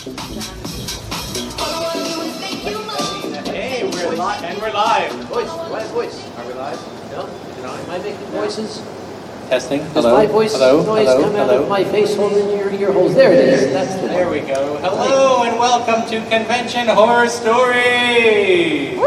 Hey, we're live, and we're live. Voice, do I have voice? Are we live? No? Am I making voices? Testing. Does Hello. my voice noise come out of my face hole in your ear holes? There it is. That's the There we go. Hello and welcome to Convention Horror Stories.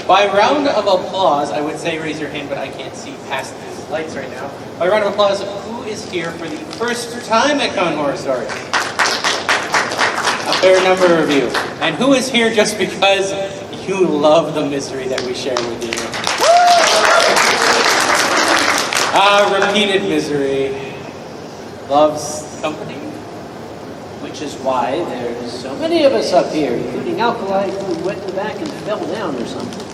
By round of applause, I would say raise your hand, but I can't see past these lights right now. By round of applause, who is here for the first time at Con Horror Stories? A fair number of you. And who is here just because you love the mystery that we share with you? Repeated misery loves company. Which is why there's so many of us up here, including Alkali, who went in the back and fell down or something.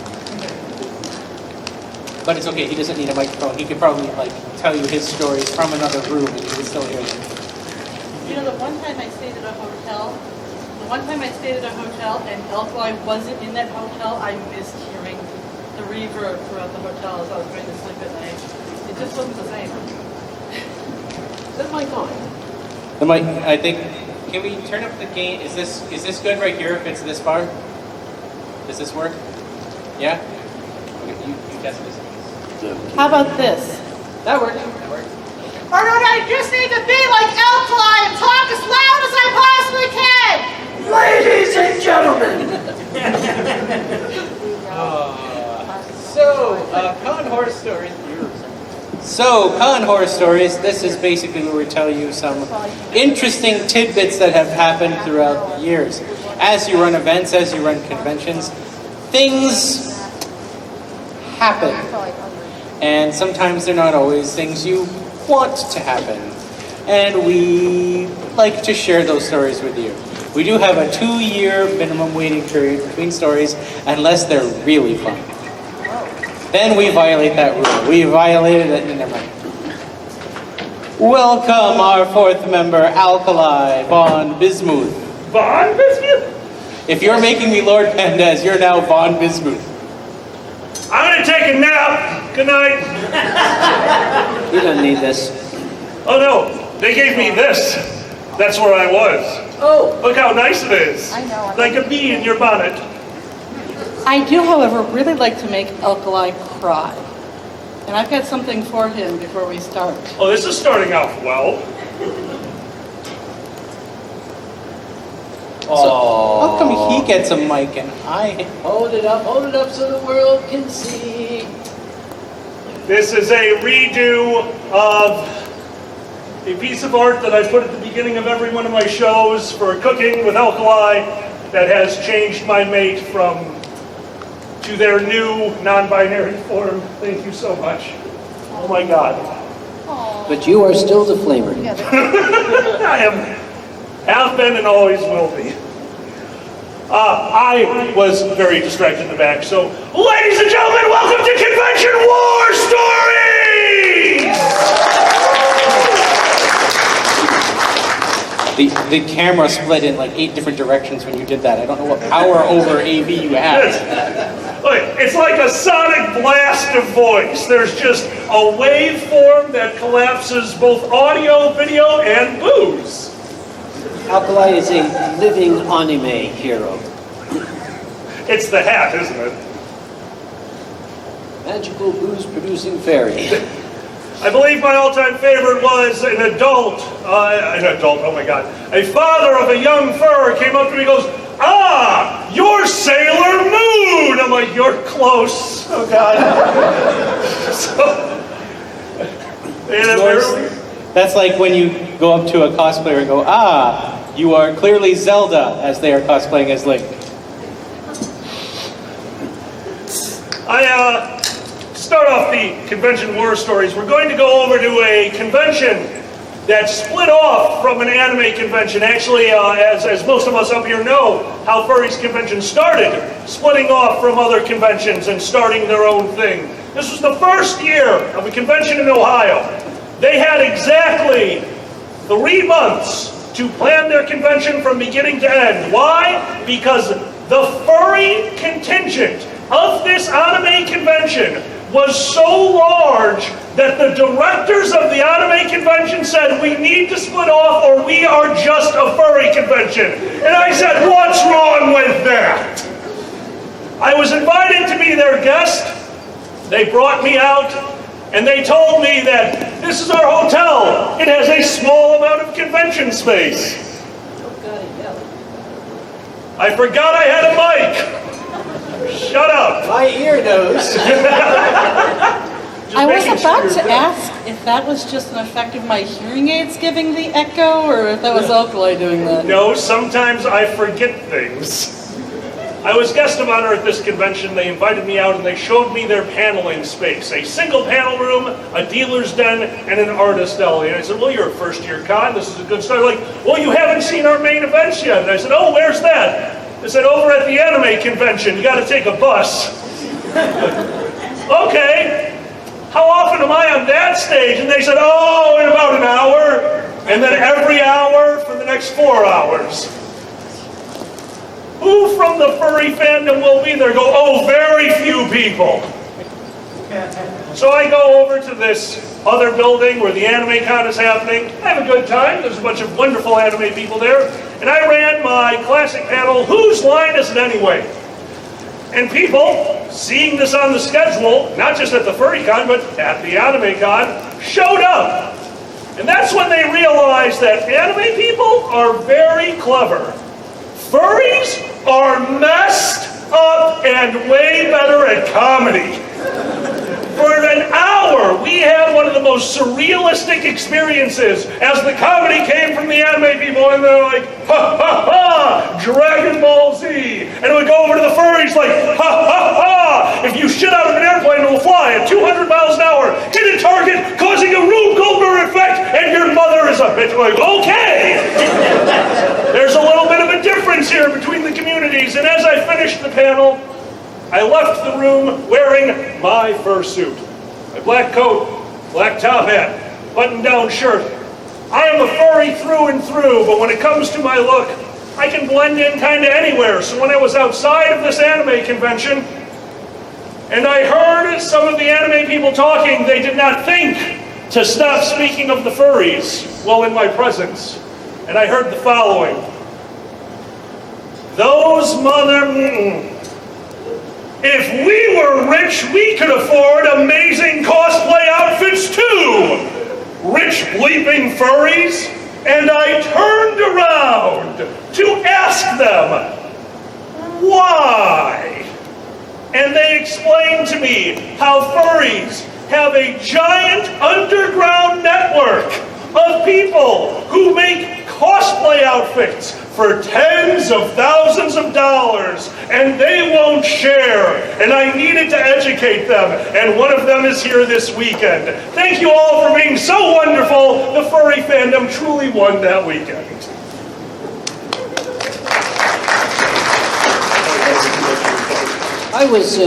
But it's okay, he doesn't need a microphone. He could probably tell you his stories from another room and you would still hear them. You know, the one time I stayed at a hotel and Alkali wasn't in that hotel, I missed hearing the reverb throughout the hotel as I was going to sleep at night. It just wasn't the same. Is that mic on? The mic, I think, can we turn up the gain? Is this good right here if it's this far? Does this work? Yeah? Okay, you test this. How about this? That worked. Or don't I just need to be like Alkali and talk as loud as I possibly can? Ladies and gentlemen! Con Horror Stories. So, Con Horror Stories, this is basically where we tell you some interesting tidbits that have happened throughout the years. As you run events, as you run conventions, things happen. And sometimes they're not always things you want to happen. And we like to share those stories with you. We do have a 2-year minimum waiting period between stories, unless they're really fun. Then we violate that rule. We violated it, and never mind. Welcome our 4th member, Alkali Von Bismuth. Von Bismuth? If you're making me Lord Pandez, you're now Von Bismuth. I'm gonna take a nap. Good night. You don't need this. Oh no, they gave me this. That's where I was. Oh! Look how nice it is. I know. Like a bee in your bonnet. I do, however, really like to make Alkali cry. And I've got something for him before we start. Oh, this is starting off well. So, how come he gets a mic and I... Hold it up so the world can see. This is a redo of a piece of art that I put at the beginning of every one of my shows for cooking with Alkali that has changed my mate to their new non-binary form. Thank you so much. Oh my God. But you are still the flamer. I have been and always will be. I was very distracted in the back, so ladies and gentlemen, welcome to Convention War Stories! The camera split in 8 different directions when you did that. I don't know what power over AV you have. Look, it's like a sonic blast of voice. There's just a waveform that collapses both audio, video, and booze. Alkali is a living anime hero. It's the hat, isn't it? Magical booze-producing fairy. I believe my all-time favorite was an adult, oh my God, a father of a young fur came up to me and goes, "Ah, you're Sailor Moon!" I'm like, "You're close." Oh God. That's like when you go up to a cosplayer and go, "Ah, you are clearly Zelda," as they are cosplaying as Link. I start off the Convention War Stories. We're going to go over to a convention that split off from an anime convention. Actually, as most of us up here know, how Furry's convention started, splitting off from other conventions and starting their own thing. This was the first year of a convention in Ohio. They had exactly 3 months to plan their convention from beginning to end. Why? Because the furry contingent of this anime convention was so large that the directors of the anime convention said, we need to split off or we are just a furry convention. And I said, what's wrong with that? I was invited to be their guest. They brought me out and they told me that this is our hotel. It has a small amount of convention space. I forgot I had a mic. Shut up. My ear knows. I was about to ask if that was just an effect of my hearing aids giving the echo, or if that was alkali doing that. No, sometimes I forget things. I was guest of honor at this convention. They invited me out and they showed me their paneling space. A single panel room, a dealer's den, and an artist alley. And I said, well, you're a first-year con. This is a good start. Like, well, you haven't seen our main events yet. And I said, oh, where's that? They said, over at the anime convention. You got to take a bus. Okay. How often am I on that stage? And they said, oh, in about an hour. And then every hour for the next 4 hours. Who from the furry fandom will be there? Go, oh, very few people. So I go over to this other building where the anime con is happening. I have a good time. There's a bunch of wonderful anime people there. And I ran my classic panel, Whose Line Is It Anyway? And people, seeing this on the schedule, not just at the furry con, but at the anime con, showed up. And that's when they realized that anime people are very clever. Furries are messed up and way better at comedy. For an hour, we had one of the most surrealistic experiences as the comedy came from the anime people, and they're like, ha ha ha, Dragon Ball Z. And it would go over to the furries like, ha ha ha, if you shit out of an airplane, it will fly at 200 miles an hour, hit a target, causing a Rube Goldberg effect, and your mother is a bitch. Like, okay. There's a little bit of a difference here between the communities, and as I finished the panel, I left the room wearing my fursuit. My black coat, black top hat, button-down shirt. I am a furry through and through, but when it comes to my look, I can blend in kind of anywhere. So when I was outside of this anime convention, and I heard some of the anime people talking, they did not think to stop speaking of the furries while in my presence. And I heard the following. Those mother... If we were rich, we could afford amazing cosplay outfits too! Rich bleeping furries. And I turned around to ask them, why? And they explained to me how furries have a giant underground network of people who make cosplay outfits for tens of thousands of dollars, and they won't share. And I needed to educate them, and one of them is here this weekend. Thank you all for being so wonderful. The furry fandom truly won that weekend. I was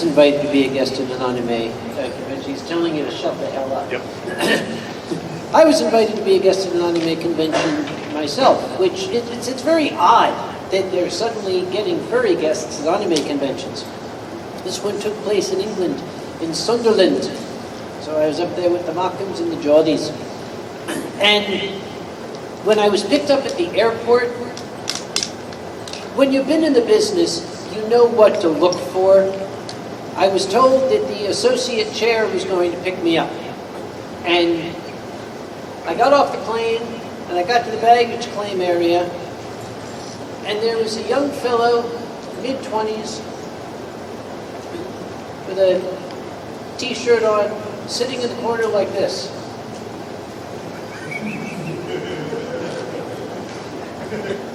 invited to be a guest in an anime convention. He's telling you to shut the hell up. Yep. I was invited to be a guest in an anime convention myself, which it's very odd that they're suddenly getting furry guests at anime conventions. This one took place in England, in Sunderland. So I was up there with the Mockams and the Geordies. And when I was picked up at the airport, when you've been in the business, you know what to look for. I was told that the associate chair was going to pick me up. And I got off the plane, and I got to the baggage claim area, and there was a young fellow, mid-20s, with a t-shirt on, sitting in the corner like this.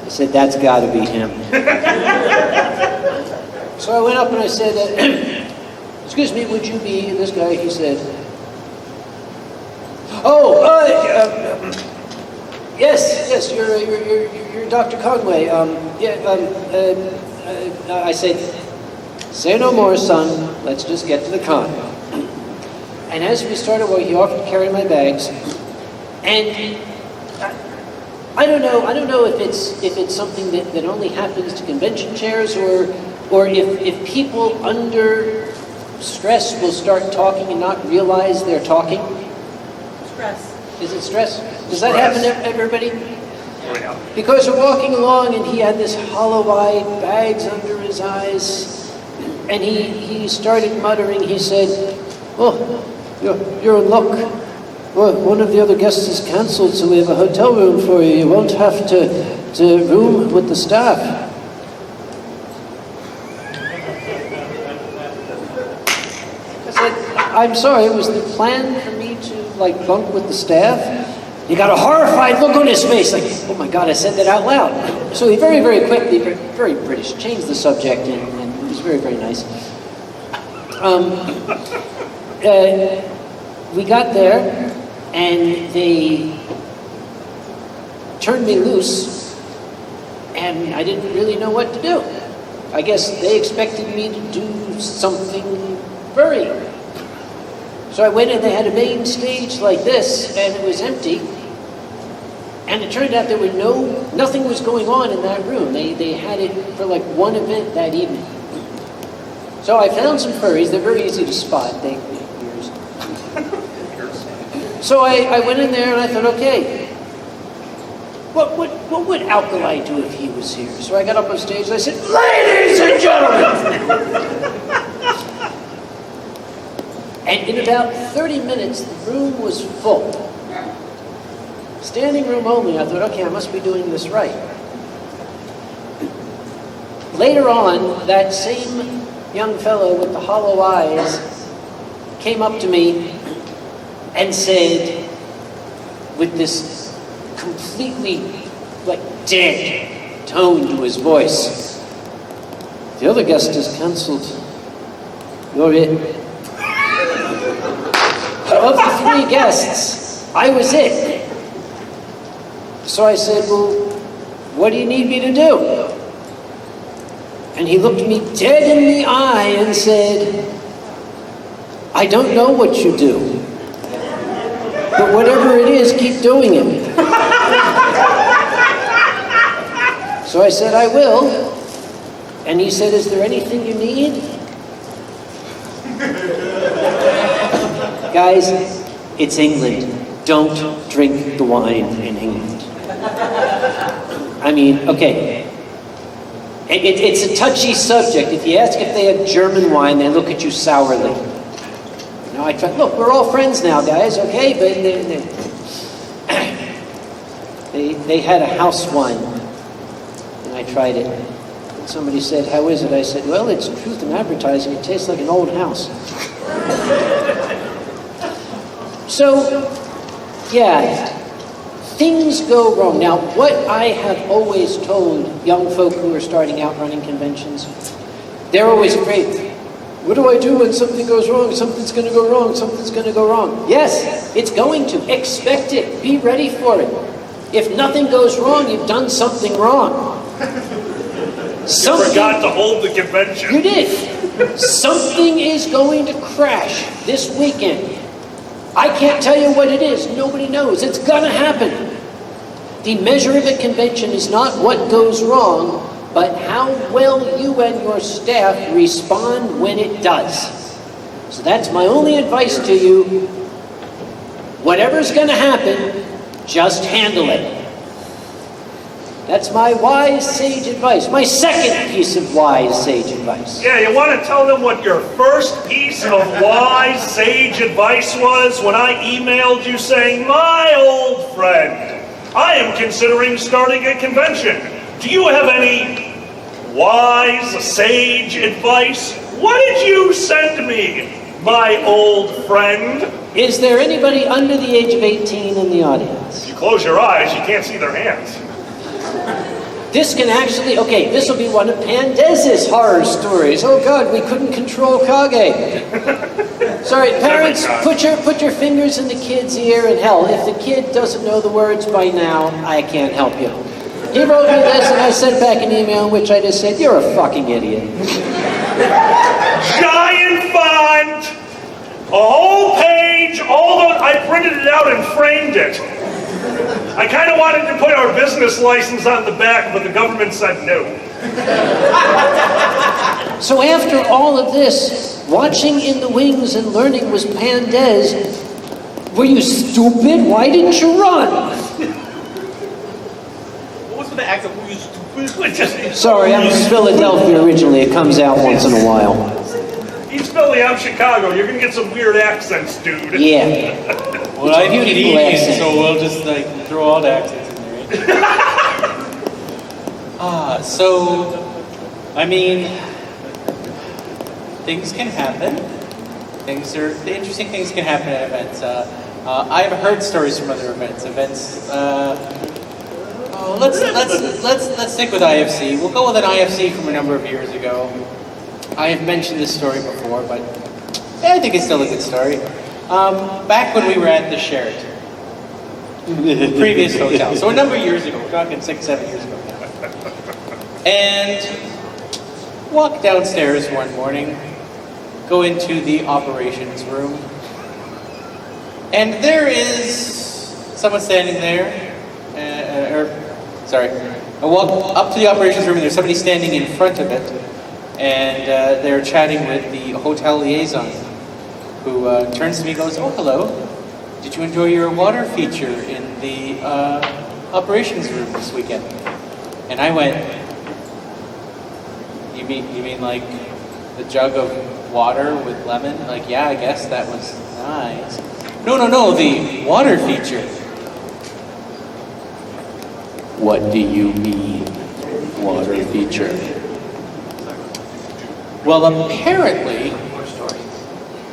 I said, that's got to be him. So I went up and I said, excuse me, would you be this guy? He said, yes, you're Dr. Conway. I said, say no more, son. Let's just get to the con. And as we started, he offered to carry my bags, and I don't know if it's something that only happens to convention chairs, or if people under stress will start talking and not realize they're talking? Stress. Is it stress? Does that happen to everybody? Oh, yeah. Because we're walking along and he had this hollow-eyed, bags under his eyes, and he started muttering. He said, "Oh, you're in luck. Well, one of the other guests is cancelled, so we have a hotel room for you. You won't have to room with the staff." I said, "I'm sorry, was the plan for me to, like, bunk with the staff?" He got a horrified look on his face, like, "Oh my God, I said that out loud." So he very, very quickly, very British, changed the subject, and it was very, very nice. We got there, and they turned me loose, and I didn't really know what to do. I guess they expected me to do something furry. So I went in, they had a main stage like this, and it was empty. And it turned out there were nothing was going on in that room. They had it for like one event that evening. So I found some furries. They're very easy to spot. So I went in there and I thought, okay, what would Alkali do if he was here? So I got up on stage and I said, "Ladies and gentlemen!" And in about 30 minutes, the room was full. Standing room only. I thought, okay, I must be doing this right. Later on, that same young fellow with the hollow eyes came up to me and said, with this completely, like, dead tone to his voice, "The other guest is cancelled. You're it." Of the 3 guests, I was it. So I said, "Well, what do you need me to do?" And he looked me dead in the eye and said, "I don't know what you do, but whatever it is, keep doing it." So I said, "I will." And he said, "Is there anything you need?" Guys, it's England. Don't drink the wine in England. I mean, okay. It's a touchy subject. If you ask if they have German wine, they look at you sourly. You know, I try, look, we're all friends now, guys, okay? But they had a house wine, and I tried it. And somebody said, "How is it?" I said, "Well, it's truth in advertising. It tastes like an old house." So, yeah, things go wrong. Now, what I have always told young folk who are starting out running conventions, they're always afraid. What do I do when something goes wrong? Something's going to go wrong. Something's going to go wrong. Yes, it's going to. Expect it. Be ready for it. If nothing goes wrong, you've done something wrong. You forgot to hold the convention. You did. Something is going to crash this weekend. I can't tell you what it is. Nobody knows. It's going to happen. The measure of a convention is not what goes wrong, but how well you and your staff respond when it does. So that's my only advice to you. Whatever's going to happen, just handle it. That's my wise sage advice. My second piece of wise sage advice. Yeah, you want to tell them what your first piece of wise sage advice was when I emailed you saying, "My old friend, I am considering starting a convention. Do you have any wise sage advice?" What did you send me, my old friend? Is there anybody under the age of 18 in the audience? If you close your eyes, you can't see their hands. This can actually, okay, this will be one of Pandez's horror stories. Oh God, we couldn't control Kage. Sorry, parents, put your fingers in the kid's ear, and hell, if the kid doesn't know the words by now, I can't help you. He wrote me this, and I sent back an email in which I just said, "You're a fucking idiot." Giant font, a whole page, all those, I printed it out and framed it. I kind of wanted to put our business license on the back, but the government said no. So after all of this, Watching in the wings and learning was Pandez. Were you stupid? Why didn't you run? What was with the accent? Were you stupid? Sorry, I'm from Philadelphia originally. It comes out once in a while. He's Philly, I'm Chicago. You're gonna get some weird accents, dude. Yeah. Well, I beautiful beautiful accent. so we'll just like throw all the accents in there. Right? So, I mean, things can happen. Interesting things can happen at events. I've heard stories from other events. Let's stick with IFC. We'll go with an IFC from a number of years ago. I have mentioned this story before, but I think it's still a good story. Back when we were at the Sheraton, the previous hotel, so a number of years ago, we're talking 6-7 years ago now, and walk downstairs one morning, go into the operations room, and there is someone standing there, I walk up to the operations room and there's somebody standing in front of it, and they're chatting with the hotel liaison, who turns to me and goes, "Oh, hello. Did you enjoy your water feature in the operations room this weekend?" And I went, You mean like the jug of water with lemon? Like, yeah, I guess that was nice. No, the water feature. What do you mean, water feature? Well, apparently,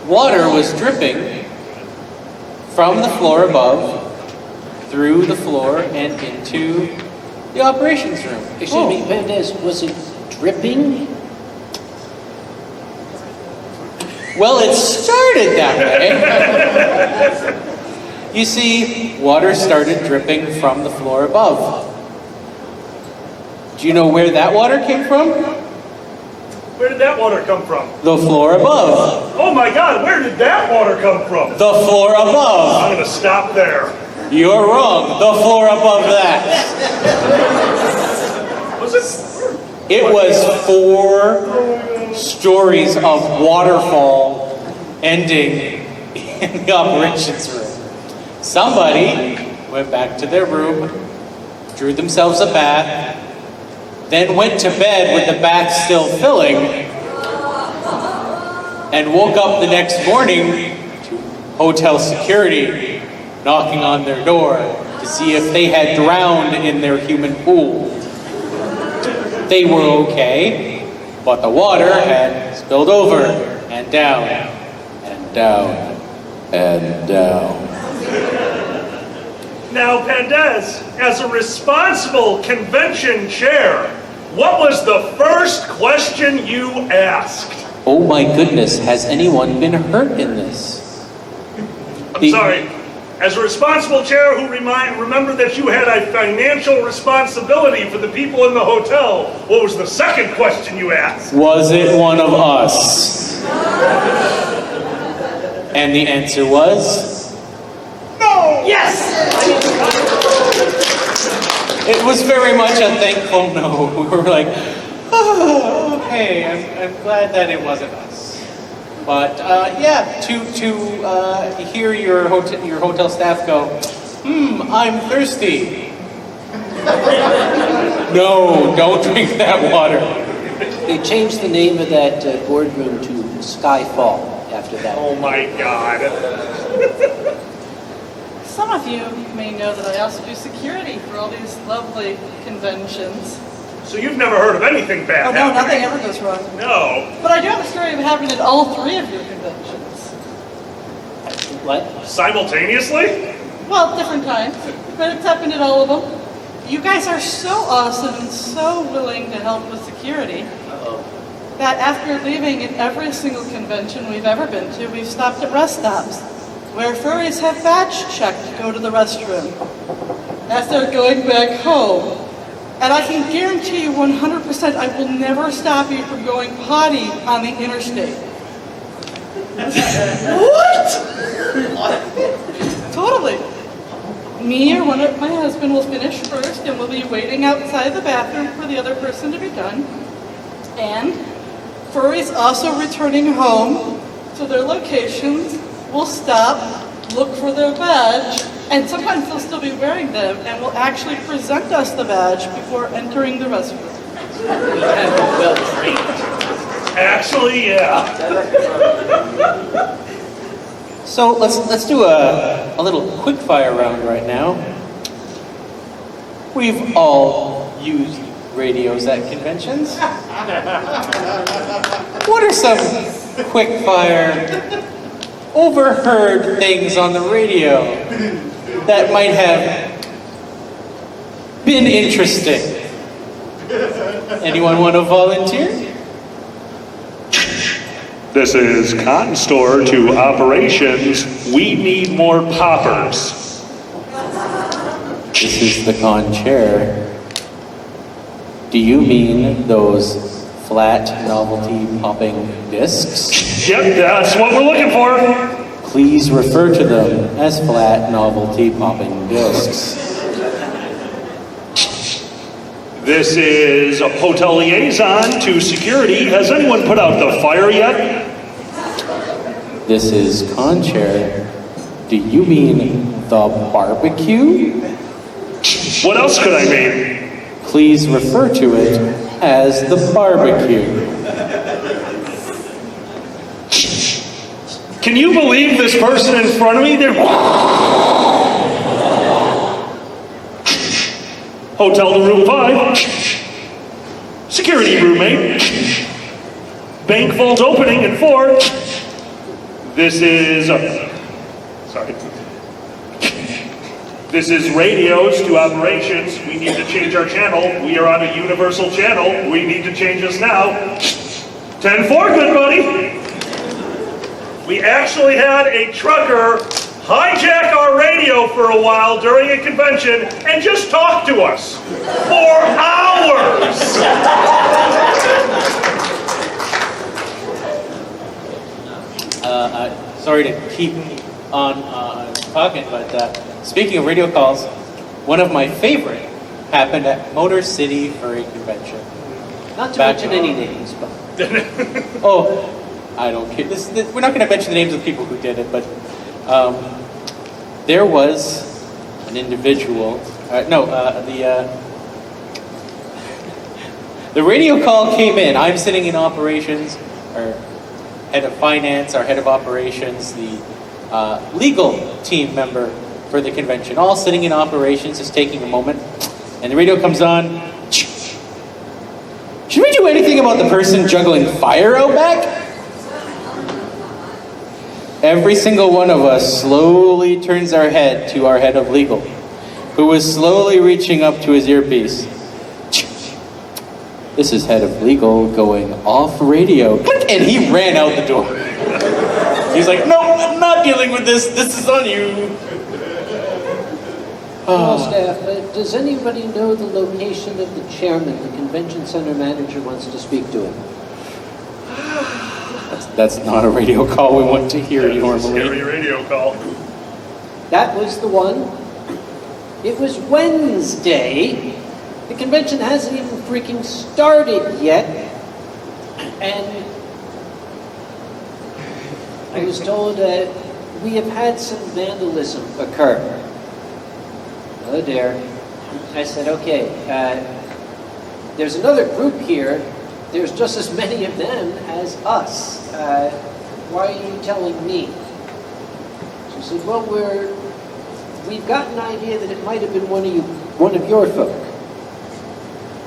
water was dripping from the floor above, through the floor, and into the operations room. Excuse me, Pandez, was it dripping? Well, it started that way. You see, water started dripping from the floor above. Do you know where that water came from? Where did that water come from? The floor above. Oh my God, where did that water come from? The floor above. I'm gonna stop there. You're wrong. The floor above that. Was it? It was 4 stories of waterfall ending in the operations room. Somebody went back to their room, drew themselves a bath, then went to bed with the bath still filling, and woke up the next morning to hotel security knocking on their door to see if they had drowned in their human pool. They were okay, but the water had spilled over and down and down and down. Now, Pandez, as a responsible convention chair, what was the first question you asked? Oh my goodness, has anyone been hurt in this? I'm sorry. As a responsible chair who remembered that you had a financial responsibility for the people in the hotel, what was the second question you asked? Was it one of us? And the answer was... No! Yes! It was very much a thankful no. We were like, oh, okay, I'm glad that it wasn't us. But yeah, to hear your hotel staff go, I'm thirsty. No, don't drink that water. They changed the name of that boardroom to Skyfall after that. Oh my God. Some of you may know that I also do security for all these lovely conventions. So you've never heard of anything bad Oh no, happening? nothing ever goes wrong. No. But I do have a story of happening at all 3 of your conventions. What? Simultaneously? Well, different times, but it's happened at all of them. You guys are so awesome and so willing to help with security that after leaving at every single convention we've ever been to, we've stopped at rest stops where furries have badge checked to go to the restroom as they're going back home. And I can guarantee you 100% I will never stop you from going potty on the interstate. What? Totally. Me or my husband will finish first and we'll be waiting outside the bathroom for the other person to be done. And furries also returning home to their locations will stop, look for their badge, and sometimes they'll still be wearing them and will actually present us the badge before entering the restroom. Well trained. Actually, yeah. So let's do a little quick fire round right now. We've all used radios at conventions. What are some quick fire overheard things on the radio that might have been interesting? Anyone want to volunteer? This is Cotton Store to Operations. We need more poppers. This is the con chair. Do you mean those flat novelty popping discs? Yep, that's what we're looking for. Please refer to them as flat novelty popping discs. This is a hotel liaison to security. Has anyone put out the fire yet? This is con chair. Do you mean the barbecue? What else could I mean? Please refer to it as the barbecue. Can you believe this person in front of me? Hotel to room 5. Security roommate. Bank vault opening in 4. This is... sorry. This is radios to operations. We need to change our channel. We are on a universal channel. We need to change this now. 10-4, good buddy. We actually had a trucker hijack our radio for a while during a convention and just talk to us for hours. Sorry to keep on talking, but speaking of radio calls, one of my favorite happened at Motor City Furry Convention. Not to mention any names, but... Oh, I don't care. We're not going to mention the names of the people who did it, but there was an individual. The radio call came in. I'm sitting in operations, our head of finance, our head of operations, the legal team member for the convention, all sitting in operations, just taking a moment, and the radio comes on. Should we do anything about the person juggling fire out back? Every single one of us slowly turns our head to our head of legal, who was slowly reaching up to his earpiece. This is head of legal going off radio. And he ran out the door. He's like, no, I'm not dealing with this. This is on you. Hello, staff. Does anybody know the location of the chairman? The convention center manager wants to speak to him. That's not a radio call we want to hear normally. Scary radio call. That was the one. It was Wednesday. The convention hasn't even freaking started yet. And I was told that we have had some vandalism occur. Oh dear. I said, okay, there's another group here. There's just as many of them as us. Why are you telling me? She said, well, we've got an idea that it might have been one of your folk.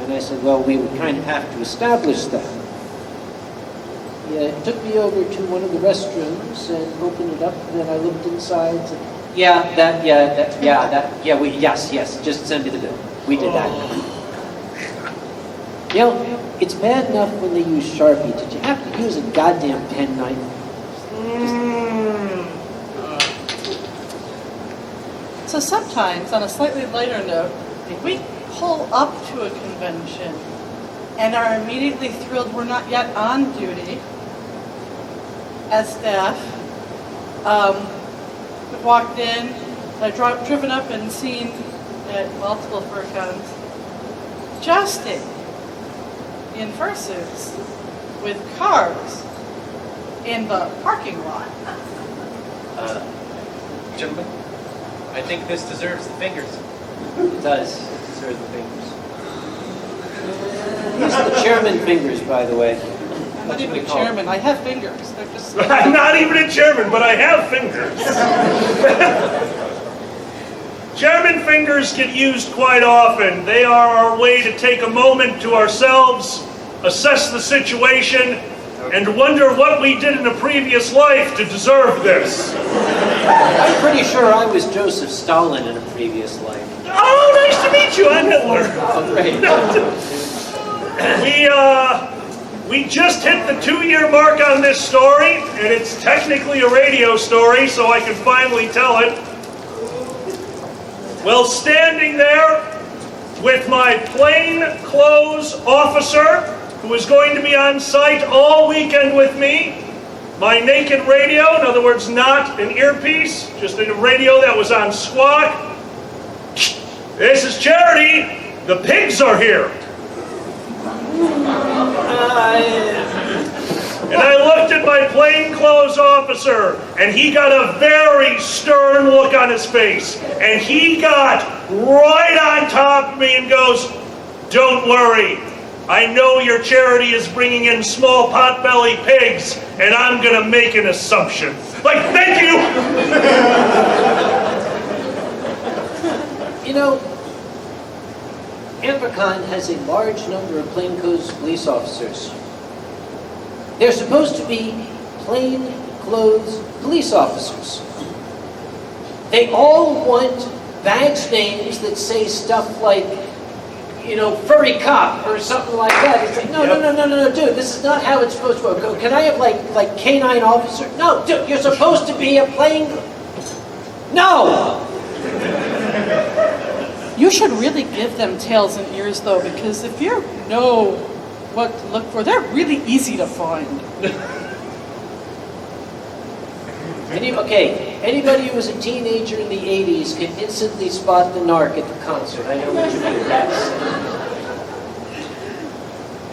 And I said, well, we would kind of have to establish that. Yeah, it took me over to one of the restrooms and opened it up, and then I looked inside and said, yes, just send me the bill. We did that. You know, it's bad enough when they use Sharpie. Did you have to use a goddamn penknife? So sometimes, on a slightly lighter note, if we pull up to a convention and are immediately thrilled we're not yet on duty as staff, we've walked in, I've driven up and seen at multiple furcons, Justin in fursuits with cars in the parking lot. Gentlemen, I think this deserves the fingers. It does. It deserves the fingers. These are the chairman fingers, by the way. I'm not even a chairman. I have fingers. They're just... I'm not even a chairman, but I have fingers. Chairman fingers get used quite often. They are our way to take a moment to ourselves, assess the situation, and wonder what we did in a previous life to deserve this. I'm pretty sure I was Joseph Stalin in a previous life. Oh, nice to meet you. I'm Hitler. Oh, great. We just hit the 2-year mark on this story, and it's technically a radio story, so I can finally tell it. Well, standing there with my plainclothes officer, who is going to be on site all weekend with me, my naked radio, in other words, not an earpiece, just a radio that was on squawk. This is Charity. The pigs are here. And I looked at my plainclothes officer, and he got a very stern look on his face. And he got right on top of me and goes, "Don't worry. I know your charity is bringing in small pot-bellied pigs, and I'm going to make an assumption." Like, thank you! You know, Ambercon has a large number of plainclothes police officers. They're supposed to be plainclothes police officers. They all want badge names that say stuff like, you know, furry cop or something like that. It's like, no, dude, this is not how it's supposed to work. Can I have like canine officer? No, dude, you're supposed to be a No! You should really give them tails and ears, though, because if you know what to look for, they're really easy to find. Anybody who was a teenager in the 80s can instantly spot the narc at the concert. I know what you mean.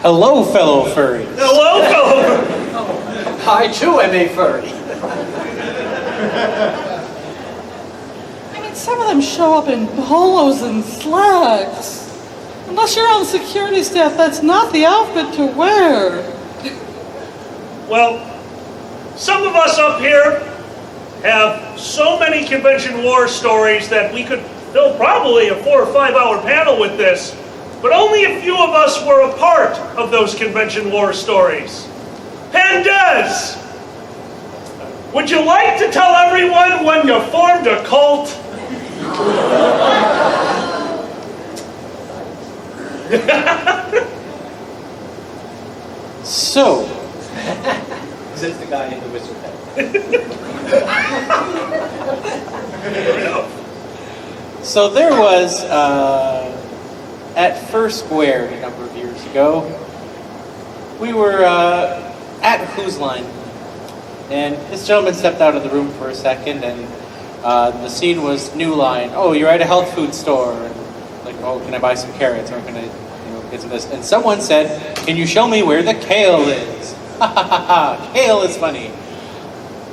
Hello, fellow furries. Hello, fellow. I too am a furry. I mean, some of them show up in polos and slacks. Unless you're on the security staff, that's not the outfit to wear. Well, some of us up here have so many convention war stories that we could fill probably a 4 or 5 hour panel with this, but only a few of us were a part of those convention war stories. Pandez, would you like to tell everyone when you formed a cult? So, Is this the guy in the whistle hat? so there was, at First Square a number of years ago, we were at Who's Line, and this gentleman stepped out of the room for a second, and the scene was New Line. Oh, you're at a health food store. And like, oh, can I buy some carrots, or can I, get some of this? And someone said, "Can you show me where the kale is?" Ha ha ha ha! Kale is funny.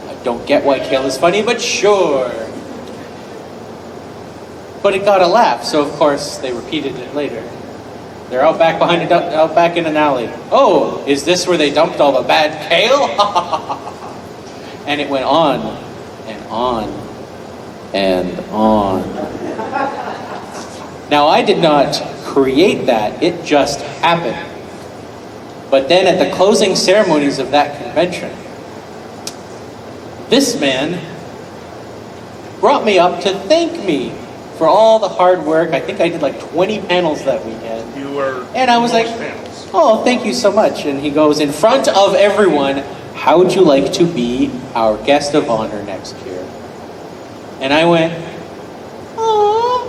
I don't get why kale is funny, but sure. But it got a laugh, so of course they repeated it later. They're out back out back in an alley. Oh, is this where they dumped all the bad kale? And it went on and on and on. Now I did not create that; it just happened. But then at the closing ceremonies of that convention, this man brought me up to thank me for all the hard work. I think I did like 20 panels that weekend. You were. And I was like, panels. "Oh, thank you so much." And he goes, in front of everyone, "How would you like to be our guest of honor next year?" And I went, "Oh,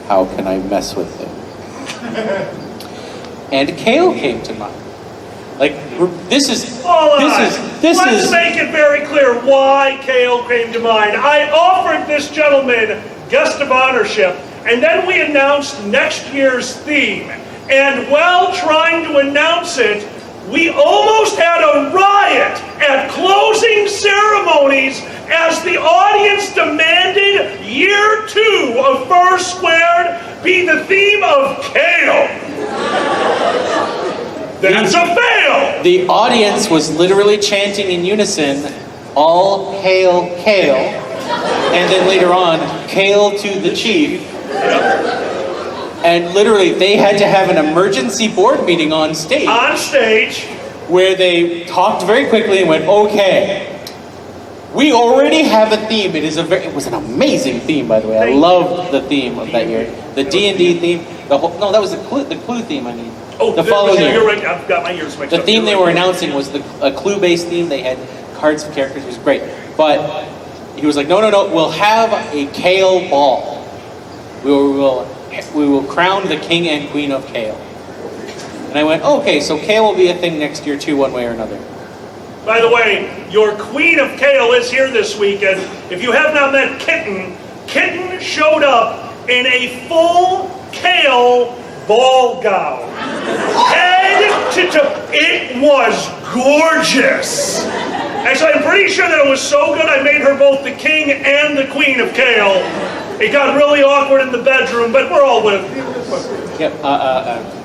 how can I mess with him?" And kale came to mind. Like, this is... Let's make it very clear why kale came to mind. I offered this gentleman guest of honorship, and then we announced next year's theme. And while trying to announce it, We almost had a riot at closing ceremonies as the audience demanded year 2 of First Squared be the theme of kale. That's a fail! The audience was literally chanting in unison, all hail kale, and then later on, kale to the chief. And literally, they had to have an emergency board meeting on stage. On stage. Where they talked very quickly and went, okay, we already have a theme. It was an amazing theme, by the way. I loved the theme of that year. The D&D theme, that was the Clue theme, I mean. Oh, the following year. You're right, I've got my ears mixed up. The theme they were announcing was a Clue-based theme. They had cards of characters. It was great. But he was like, no, we'll have a kale ball. We will crown the king and queen of kale. And I went, okay, so kale will be a thing next year too, one way or another. By the way, your queen of kale is here this week, and if you have not met Kitten, Kitten showed up in a full kale ball gown. Head to toe. It was gorgeous. Actually, I'm pretty sure that it was so good I made her both the king and the queen of kale. It got really awkward in the bedroom, but we're all with. Yep,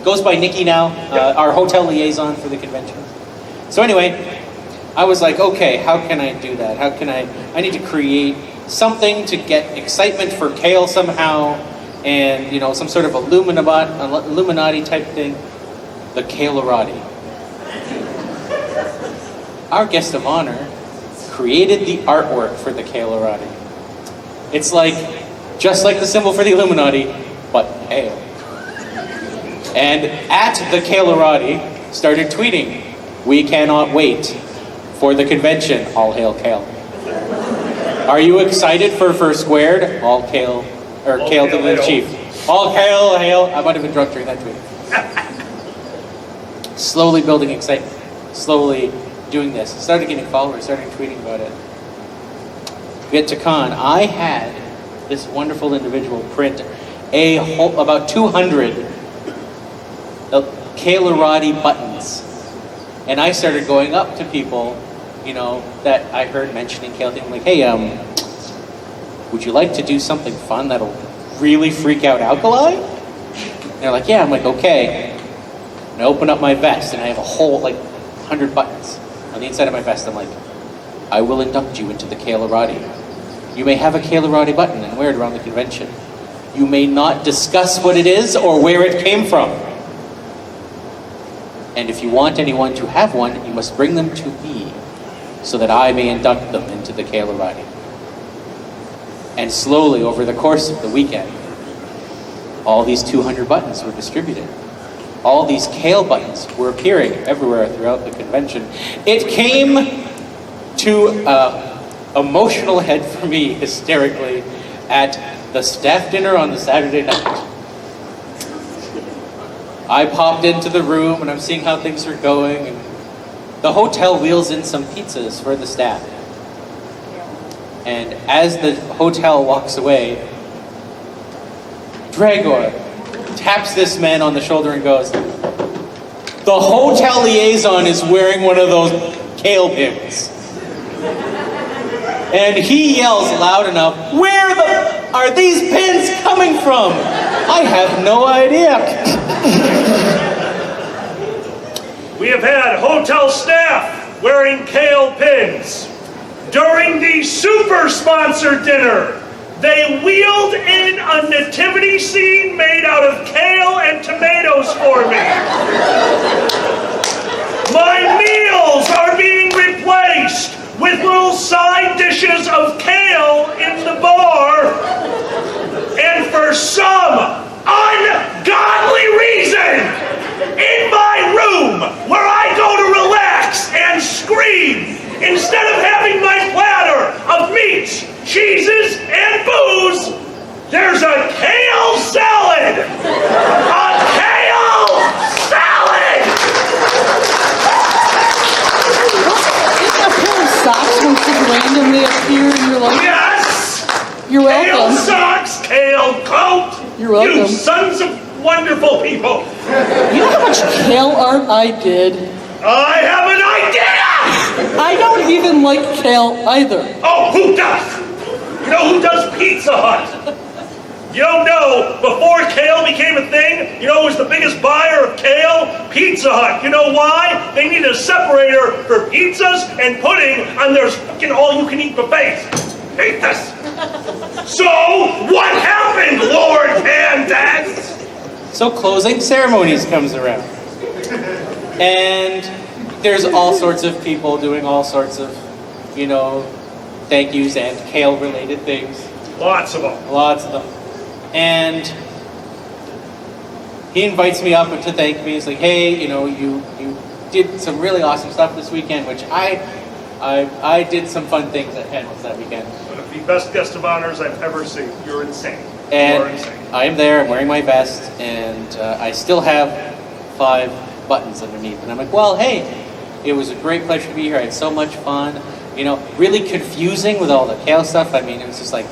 goes by Nikki now, our hotel liaison for the convention. So anyway, I was like, okay, how can I do that? I need to create something to get excitement for kale somehow, and some sort of Illuminati type thing. The Kale-erati. Our guest of honor created the artwork for the Kale-erati. It's just like the symbol for the Illuminati, but kale. And at the Kale-erati started tweeting, "We cannot wait for the convention, all hail kale. Are you excited for First Squared? All kale, or all kale to the chief. All kale, hail." I might have been drunk during that tweet. Slowly building excitement, slowly doing this. Started getting followers, started tweeting about it. Get to con, I had this wonderful individual print about 200 Kale-erati buttons. And I started going up to people, that I heard mentioning kale. I'm like, hey, would you like to do something fun that'll really freak out Alkali? And they're like, yeah. I'm like, okay. And I open up my vest, and I have a whole, 100 buttons on the inside of my vest. I'm like, I will induct you into the Kale-erati. You may have a Kale-erati button and wear it around the convention. You may not discuss what it is or where it came from. And if you want anyone to have one, you must bring them to me so that I may induct them into the Kale-erati. And slowly, over the course of the weekend, all these 200 buttons were distributed. All these kale buttons were appearing everywhere throughout the convention. It came to emotional head for me, hysterically, at the staff dinner on the Saturday night. I popped into the room and I'm seeing how things are going, and the hotel wheels in some pizzas for the staff. And as the hotel walks away, Dragor taps this man on the shoulder and goes, "The hotel liaison is wearing one of those kale pins." And he yells loud enough, "Where are these pins coming from? I have no idea." We have had hotel staff wearing kale pins. During the super sponsor dinner, they wheeled in a nativity scene made out of kale and tomatoes for me. My meals are being replaced with little side dishes of kale in the bar. And for some ungodly reason, in my room where I go to relax and scream, instead of having my platter of meats, cheeses, and booze, there's a kale salad! A kale salad! Isn't a pair of socks when just randomly appear in your life? Yes! You're Kale welcome. socks, kale coat! You're welcome. You sons of wonderful people! You know how much kale art I did? I have an idea! I don't even like kale either. Oh, who does? You know who does Pizza Hut? You don't know, before kale became a thing, you know who was the biggest buyer of kale? Pizza Hut. You know why? They needed a separator for pizzas and pudding on their fucking all-you-can-eat buffets. Hate this. So, what happened, Lord Pandax? So closing ceremonies comes around. And there's all sorts of people doing all sorts of, you know, thank yous and kale-related things. Lots of them. Lots of them. And he invites me up to thank me. He's like, hey, you know, you did some really awesome stuff this weekend, which I did some fun things at Hamels that weekend. One of the best guest of honors I've ever seen. You're insane. And you are insane. I am there, I'm wearing my vest, and I still have 5 buttons underneath. And I'm like, well, hey, it was a great pleasure to be here. I had so much fun. You know, really confusing with all the kale stuff. I mean, it was just like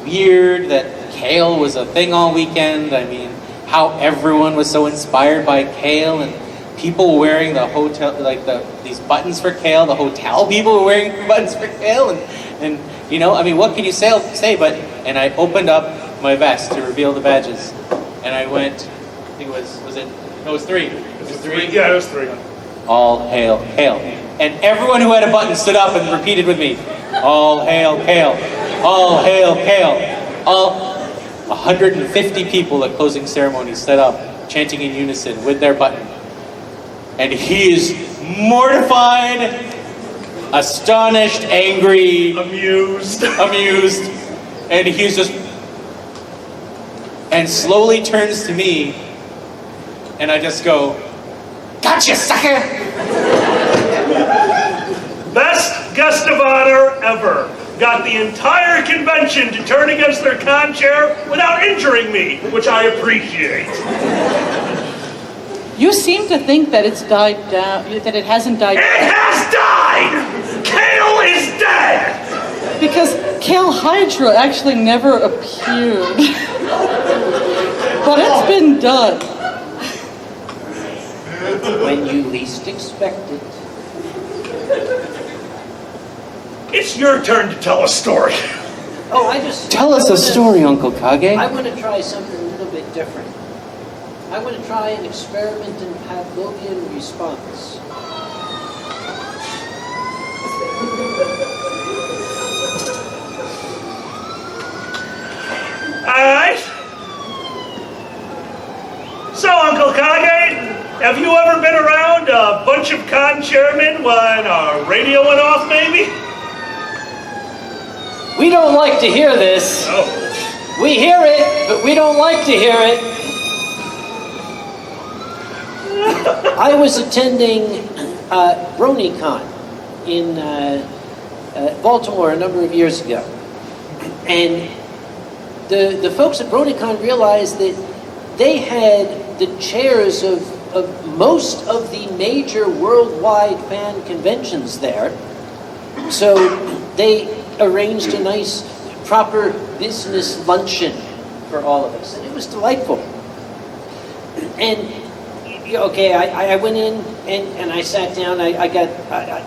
weird that kale was a thing all weekend. I mean, how everyone was so inspired by kale, and people wearing the hotel, like these buttons for kale. The hotel people were wearing buttons for kale, and you know, I mean, what can you say? But and I opened up my vest to reveal the badges, and I went. I think it was it? No, it was 3. It was 3. Yeah, it was 3. All hail kale, and everyone who had a button stood up and repeated with me, all hail kale, all hail kale. All 150 people at closing ceremonies stood up, chanting in unison with their button. And he is mortified, astonished, angry, Amused. and he's just, and slowly turns to me, and I just go, gotcha, sucker! Best guest of honor ever. Got the entire convention to turn against their con chair without injuring me, which I appreciate. You seem to think that it's died down, that it hasn't died It has died! Kale is dead! because Kale Hydra actually never appeared. But it's been done. When you least expect it. It's your turn to tell a story. Oh, Tell us a story, Uncle Kage. I want to try something a little bit different. I want to try an experiment in Pavlovian response. Alright. So, Uncle Kage, have you ever been around a bunch of con chairmen when a radio went off, maybe? We don't like to hear this. Oh. We hear it, but we don't like to hear it. I was attending BronyCon in Baltimore a number of years ago. And the folks at BronyCon realized that they had the chairs of most of the major worldwide fan conventions there. So they arranged a nice, proper business luncheon for all of us. And it was delightful. And okay, I went in and I sat down. I got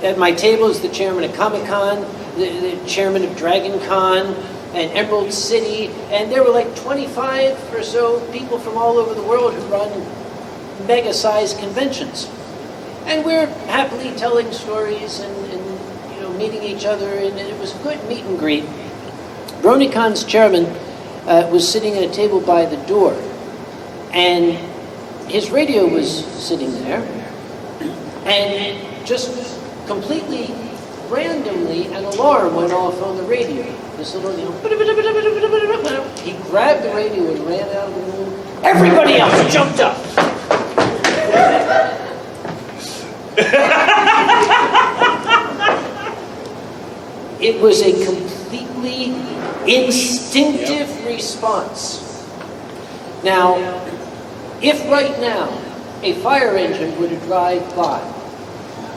at my table is the chairman of Comic-Con, the chairman of Dragon Con, and Emerald City, and there were like 25 or so people from all over the world who run mega-sized conventions. And we're happily telling stories and you know, meeting each other, and it was a good meet and greet. BronyCon's chairman was sitting at a table by the door, and his radio was sitting there, and just completely randomly an alarm went off on the radio. This little, you know, he grabbed the radio and ran out of the room. Everybody else jumped up. It was a completely instinctive response. Now, if right now a fire engine were to drive by,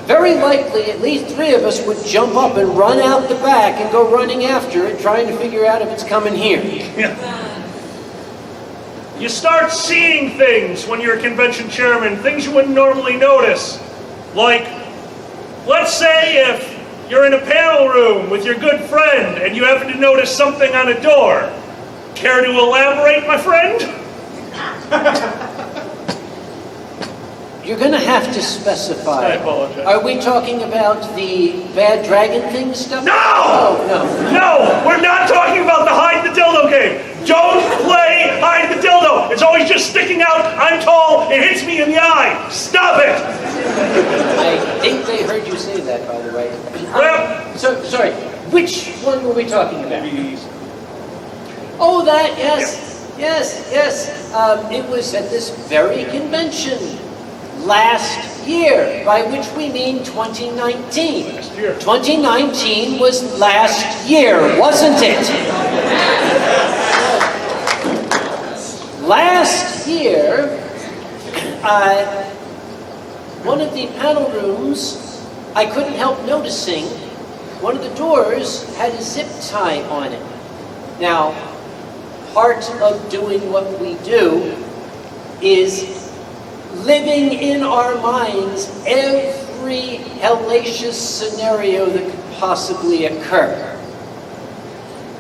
very likely at least 3 of us would jump up and run out the back and go running after it, trying to figure out if it's coming here. You start seeing things when you're a convention chairman, things you wouldn't normally notice. Like, let's say if you're in a panel room with your good friend and you happen to notice something on a door. Care to elaborate, my friend? You're going to have to specify. I apologize. Are we talking about the bad dragon thing stuff? No! Oh, no. No! We're not talking about the hide the dildo game. Don't play hide the dildo. It's always just sticking out. I'm tall. It hits me in the eye. Stop it! I think they heard you say that, by the way. Well, Sorry, which one were we talking about? Oh, that, yes. It was at this very convention last year, by which we mean 2019. Last year. 2019 was last year, wasn't it? Last year, one of the panel rooms, I couldn't help noticing one of the doors had a zip tie on it. Now, part of doing what we do is living in our minds every hellacious scenario that could possibly occur.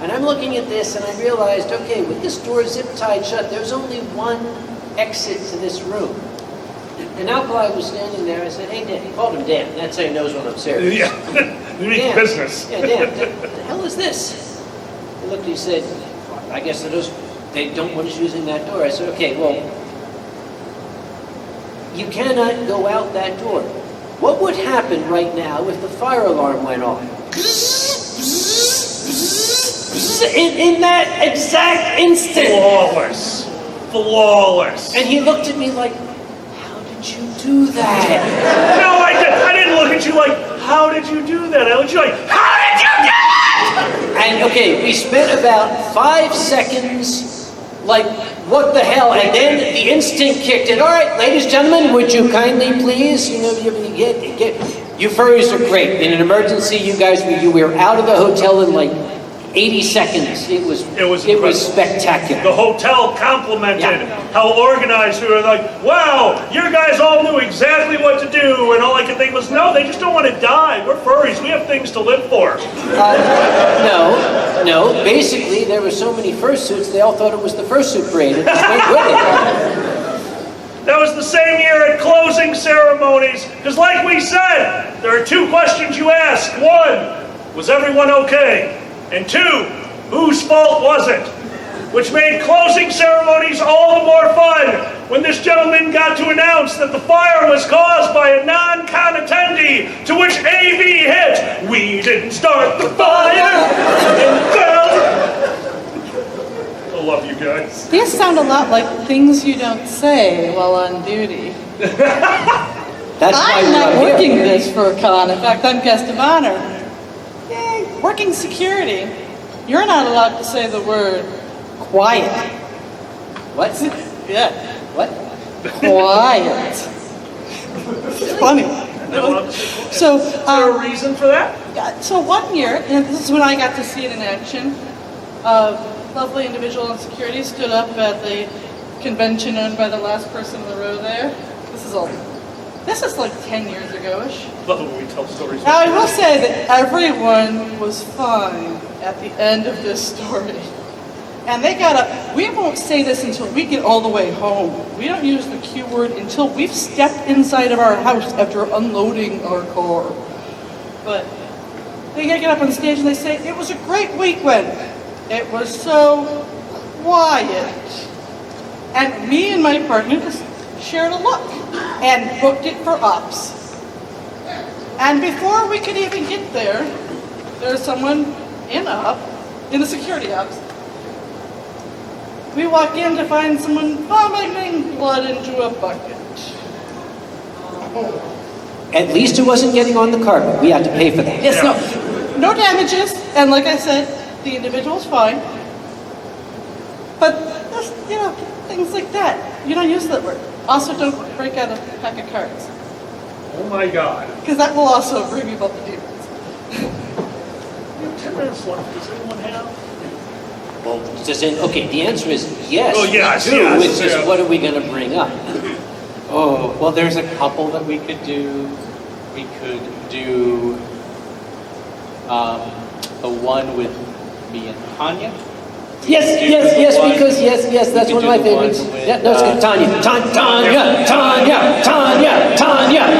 And I'm looking at this and I realized, okay, with this door zip tied shut, there's only one exit to this room. And Alkali was standing there, I said, hey, Dan. He called him Dan. That's how he knows when I'm serious. yeah. We make Dan. business. Yeah, Dan, what the hell is this? He looked, he said, I guess they don't want us using that door. I said, okay, well, you cannot go out that door. What would happen right now if the fire alarm went off? In that exact instant. Flawless. And he looked at me like, how did you do that? No, I didn't look at you like, how did you do that? I looked at you like, how did you do it? And okay, we spent about 5 seconds like, what the hell? And then the instinct kicked in. All right, ladies and gentlemen, would you kindly please, you furries are great. In an emergency, you guys, we were out of the hotel in like 80 seconds. It was spectacular. The hotel complimented how organized we were. Like, wow, you guys all knew exactly what to do. And all I could think was, no, they just don't want to die. We're furries. We have things to live for. No. Basically, there were so many fursuits, they all thought it was the fursuit parade. It just went with it. That was the same year at closing ceremonies. Because like we said, there are 2 questions you ask. 1, was everyone okay? And 2, whose fault was it? Which made closing ceremonies all the more fun when this gentleman got to announce that the fire was caused by a non-con attendee, to which AV hit, "We didn't start the fire." I love you guys. These sound a lot like things you don't say while on duty. That's why I'm we're not up working here. this for a con. In fact, I'm guest of honor. Yay. Working security. You're not allowed to say the word quiet. What? Yeah. What? Quiet. It's funny. So, Is there a reason for that? so one year, and this is when I got to see it in action, a lovely individual in security stood up at the convention owned by the last person in the row there. This is like 10 years ago-ish. Love it when we tell stories. Now, I will say that everyone was fine at the end of this story. And they got up. We won't say this until we get all the way home. We don't use the Q word until we've stepped inside of our house after unloading our car. But they get up on stage and they say, it was a great weekend. It was so quiet. And me and my partner just shared a look and booked it for ops. And before we could even get there, there's someone in the security ops. We walk in to find someone vomiting blood into a bucket. At least it wasn't getting on the carpet. We had to pay for that. Yes, no damages, and like I said, the individual's fine. But just, things like that. You don't use that word. Also, don't break out a pack of cards, Oh my God. because that will also bring about the demons. We have 10 minutes left. Does anyone have? Well, okay, the answer is yes. Oh, yes, we do. yes, It's just yeah. what are we going to bring up? Oh, well, there's a couple that we could do. we could do the one with me and Tanya. Yes, because that's one of my favorites. Yeah, no, it's good. Tanya.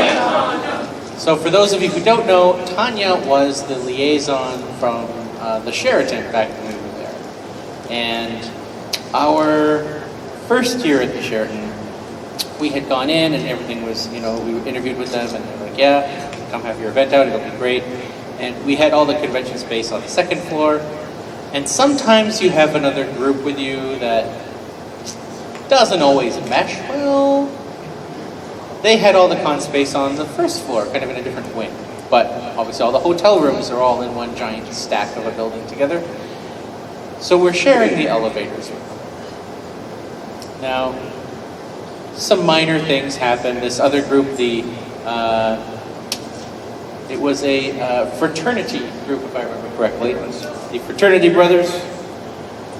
So for those of you who don't know, Tanya was the liaison from the Sheraton back when we were there. And our first year at the Sheraton, we had gone in and everything was, we interviewed with them and they were like, yeah, come have your event out, it'll be great. And we had all the convention space on the second floor. And sometimes you have another group with you that doesn't always mesh well. They had all the con space on the first floor, kind of in a different wing. But obviously all the hotel rooms are all in one giant stack of a building together. So we're sharing the elevators with them. Now, some minor things happened. This other group, it was a fraternity group, if I remember correctly. The fraternity brothers,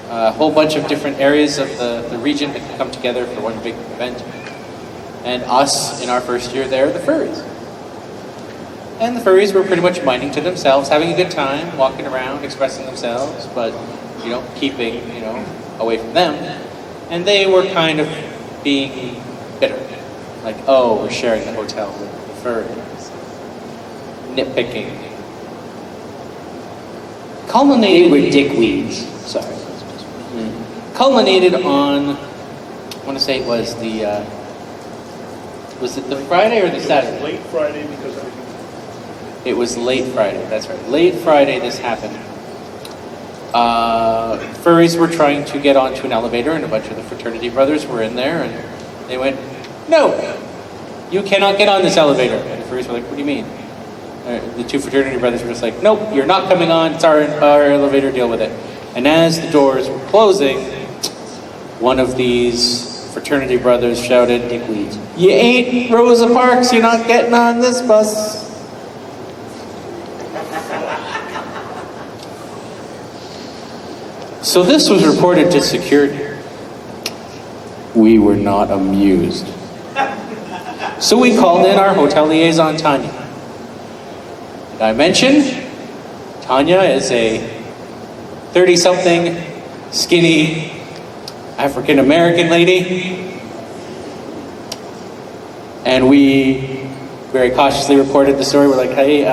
a whole bunch of different areas of the region that could come together for one big event. And us, in our first year there, the furries. And the furries were pretty much minding to themselves, having a good time, walking around, expressing themselves, but, keeping, away from them. And they were kind of being bitter. Like, oh, we're sharing the hotel with the furries. Nitpicking. They were dickweeds. Sorry. Culminated on, I want to say it was was it the Friday or the Saturday? Late Friday because everything. It was late Friday, that's right. Late Friday this happened. Furries were trying to get onto an elevator and a bunch of the fraternity brothers were in there and they went, no, you cannot get on this elevator. And the furries were like, what do you mean? The two fraternity brothers were just like, nope, you're not coming on, it's our elevator, deal with it. And as the doors were closing, one of these fraternity brothers shouted, dickweeds, you ain't Rosa Parks, you're not getting on this bus. So this was reported to security. We were not amused. So we called in our hotel liaison, Tanya. Did I mention? Tanya is a 30-something, skinny, African-American lady. And we very cautiously reported the story. We're like, hey,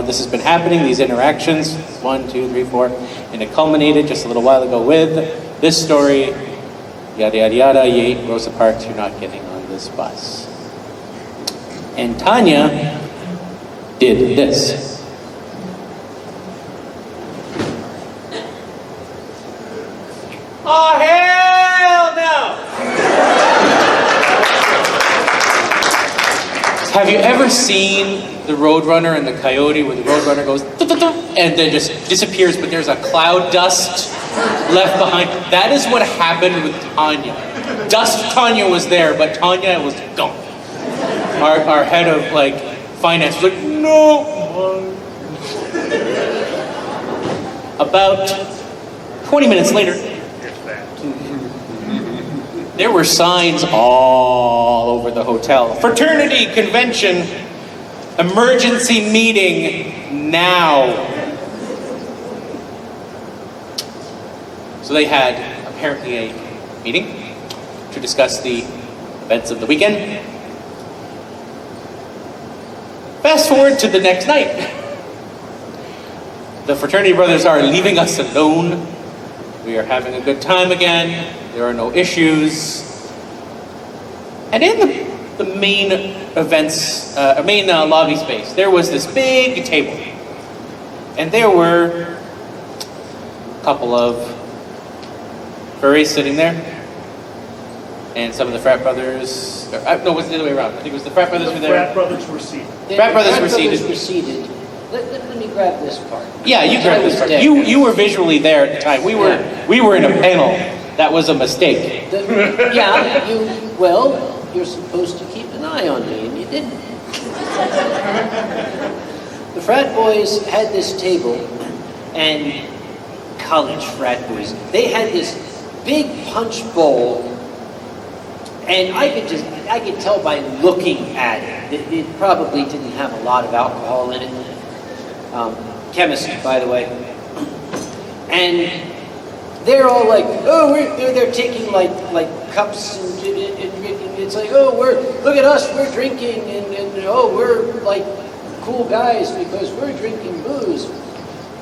this has been happening, these interactions, 1, 2, 3, 4. And it culminated just a little while ago with this story, yada, yada, yada, you ain't Rosa Parks, you're not getting on this bus. And Tanya did this. Oh, hell no! Have you ever seen the Roadrunner and the Coyote where the Roadrunner goes and then just disappears, but there's a cloud dust left behind? That is what happened with Tanya. Dust Tanya was there, but Tanya was gone. Our head of finance was like, no. About 20 minutes later, there were signs all over the hotel. Fraternity convention, emergency meeting now. So they had apparently a meeting to discuss the events of the weekend. Fast forward to the next night. The fraternity brothers are leaving us alone. We are having a good time again. There are no issues. And in the main events, main lobby space, there was this big table. And there were a couple of furries sitting there. And some of the frat brothers, no, it was the other way around. I think it was the frat brothers were there. Frat brothers were seated. Frat brothers were seated. Let me grab this part. Yeah, you grabbed this part. You were visually there at the time. We were in a panel. That was a mistake. You're supposed to keep an eye on me, and you didn't. The frat boys had this table, and college frat boys, they had this big punch bowl, And I could tell by looking at it, it probably didn't have a lot of alcohol in it. Chemist, by the way. And they're all like, oh, they're taking like cups and it's like, oh, look at us, we're drinking, and oh, we're like cool guys because we're drinking booze.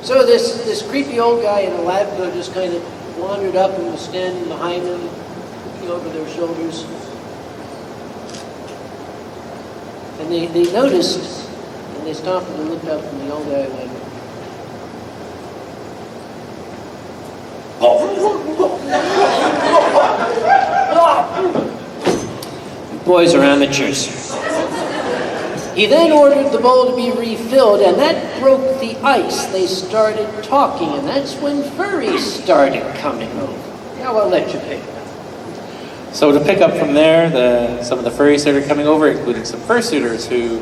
So this creepy old guy in a lab coat just kind of wandered up and was standing behind them, looking over their shoulders. And they noticed, and they stopped and looked up, and the old guy went, boys are amateurs. He then ordered the bowl to be refilled, and that broke the ice. They started talking, and that's when furries started coming over. Now I'll let you pick it up. So to pick up from there, some of the furries started coming over, including some fursuiters who,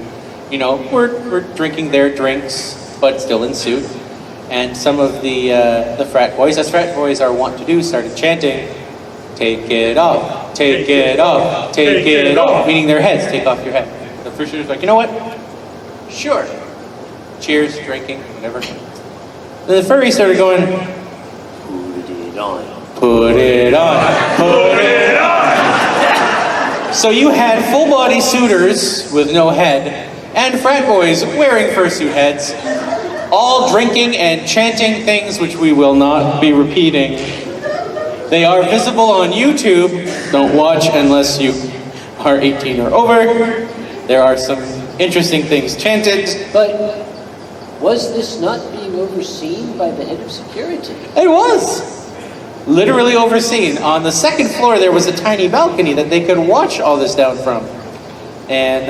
were drinking their drinks, but still in suit. And some of the frat boys, as frat boys are wont to do, started chanting, "Take it off, take it off, take it off," meaning their heads, take off your head. The fursuiters were like, you know what? Sure. Cheers, drinking, whatever. Then the furries started going, "Put it on, put it on, put it on." So you had full-body suitors with no head, and frat boys wearing fursuit heads, all drinking and chanting things which we will not be repeating. They are visible on YouTube. Don't watch unless you are 18 or over. There are some interesting things chanted. But was this not being overseen by the head of security? It was. Literally overseen. On the second floor there was a tiny balcony that they could watch all this down from. And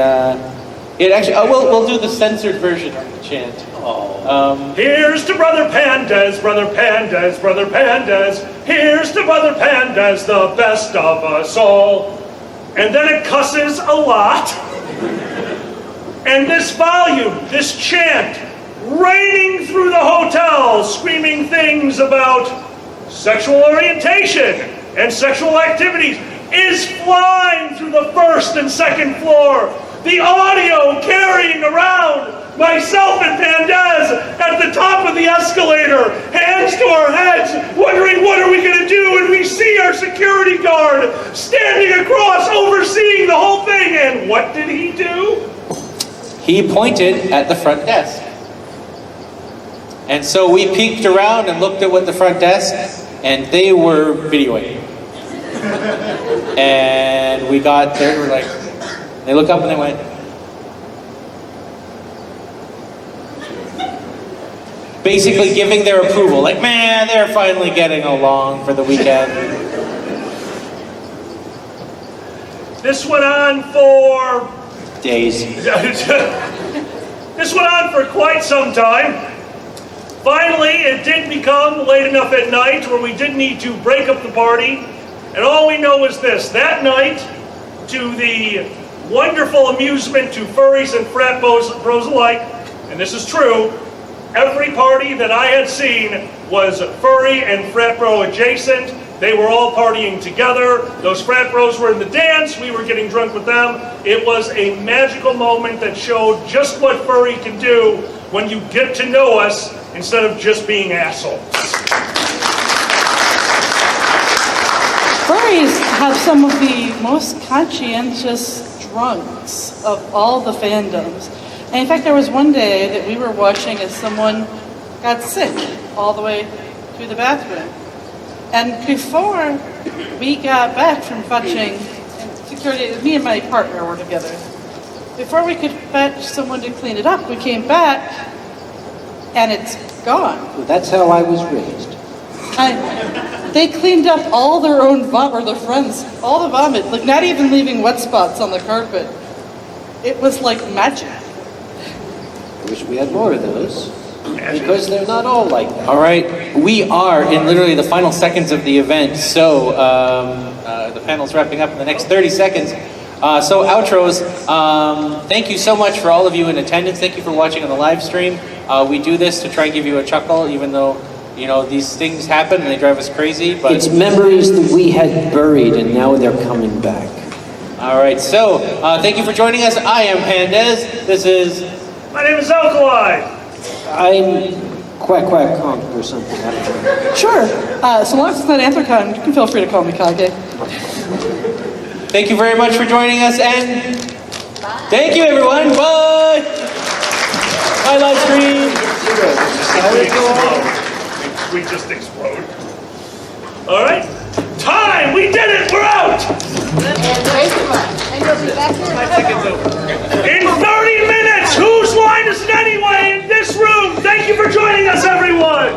it actually, we'll do the censored version of the chant. Here's to Brother Pandas, Brother Pandas, Brother Pandas. Here's to Brother Pandas, the best of us all. And then it cusses a lot. And this volume, this chant, raining through the hotel, screaming things about sexual orientation and sexual activities, is flying through the first and second floor. The audio carrying around myself and Pandaz at the top of the escalator, hands to our heads, wondering what are we going to do, and we see our security guard standing across, overseeing the whole thing, and what did he do? He pointed at the front desk. And so we peeked around and looked at what the front desk, and they were videoing. And we got there, we're like, they look up and they went, basically giving their approval, like, man, they're finally getting along for the weekend. This went on for days. This went on for quite some time. Finally, it did become late enough at night where we did need to break up the party. And all we know is this: that night, to the wonderful amusement to furries and frat bros alike, and this is true, every party that I had seen was furry and frat bro adjacent. They were all partying together. Those frat bros were in the dance. We were getting drunk with them. It was a magical moment that showed just what furry can do when you get to know us instead of just being assholes. Furries have some of the most conscientious drunks of all the fandoms. And in fact, there was one day that we were watching as someone got sick all the way to the bathroom. And before we got back from fetching, and security, me and my partner were together, before we could fetch someone to clean it up, we came back and it's gone. Well, that's how I was raised. They cleaned up all their own vomit, or their friends, all the vomit, like not even leaving wet spots on the carpet. It was like magic. I wish we had more of those, because they're not all like that. All right, we are in literally the final seconds of the event, so the panel's wrapping up in the next 30 seconds. So outros, thank you so much for all of you in attendance. Thank you for watching on the live stream. We do this to try and give you a chuckle, even though, you know, these things happen and they drive us crazy. But it's memories that we had buried and now they're coming back. All right, so thank you for joining us. I am Pandez. This is... My name is Alkali. I'm Quack Quack Conk or something. I don't know. Sure. So long as it's not Anthrocon, you can feel free to call me Kage. Thank you very much for joining us, and thank you, everyone. Bye. Bye, live stream. We just explode. All right. Time! We did it! We're out! And you'll be back here. In 30 minutes! Whose line is it anyway in this room? Thank you for joining us, everyone!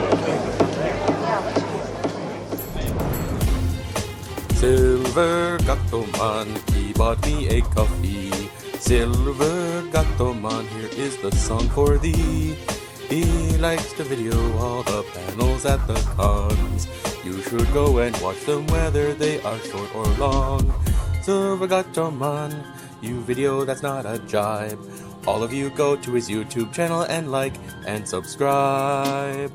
Silver Gato Man, he bought me a coffee. Silver Gato Man, here is the song for thee. He likes to video all the panels at the cons. You should go and watch them whether they are short or long. Silver Gato Man, you video that's not a jibe. All of you go to his YouTube channel and like and subscribe.